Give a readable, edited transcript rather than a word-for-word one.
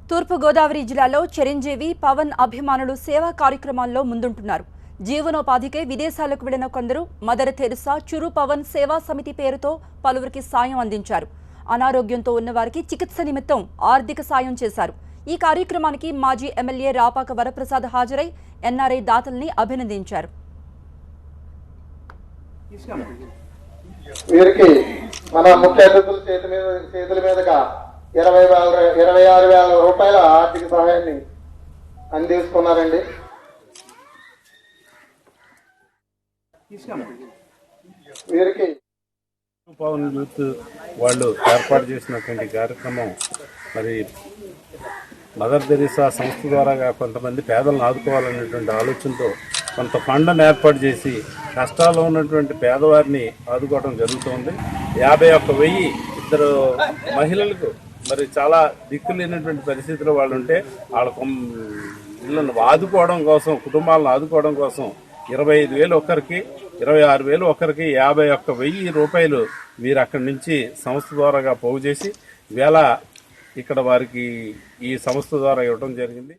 తూర్పు గోదావరి జిల్లాలో చిరంజీవి పవన్ అభిమానులు సేవా కార్యక్రమాల్లో ముందుంటున్నారు. జీవనోపాధికే విదేశాలకు వెళ్లిన కొందరు మదర్ తెరిసా చురు పవన్ సేవా సమితి పేరుతో పలువురికి సాయం అందించారు. అనారోగ్యంతో ఉన్నవారికి చికిత్స నిమిత్తం ఆర్థిక సాయం చేశారు. ఈ కార్యక్రమానికి మాజీ ఎమ్మెల్యే రాపాక వరప్రసాద్ హాజరై ఎన్ఆర్ఐ దాతల్ని అభినందించారు. వీరికి మన ముఖ్య అతిథుల చేతుల మీదుగా 26,000 రూపాయల ఆర్థిక సహాయాన్ని అందిస్తున్నారండి. వీరికి పవన్ యూత్ వాళ్ళు ఏర్పాటు చేసినటువంటి కార్యక్రమం మరి మదర్ తెరిసా సంస్థ ద్వారా కొంతమంది పేదలను ఆదుకోవాలనేటువంటి ఆలోచనతో కొంత ఫండ్ను ఏర్పాటు చేసి కష్టాల్లో ఉన్నటువంటి పేదవారిని ఆదుకోవడం జరుగుతుంది. 51,000 ఇద్దరు మహిళలకు మరి చాలా దిక్కులేనటువంటి పరిస్థితుల్లో వాళ్ళు ఉంటే వాళ్ళ ఇళ్ళను ఆదుకోవడం కోసం, కుటుంబాలను ఆదుకోవడం కోసం 25,000 ఒకరికి, 26,000 ఒకరికి, 51,000 రూపాయలు వీరు అక్కడి నుంచి సంస్థ ద్వారాగా పోగు చేసి వేళ ఇక్కడ వారికి ఈ సంస్థ ద్వారా ఇవ్వడం జరిగింది.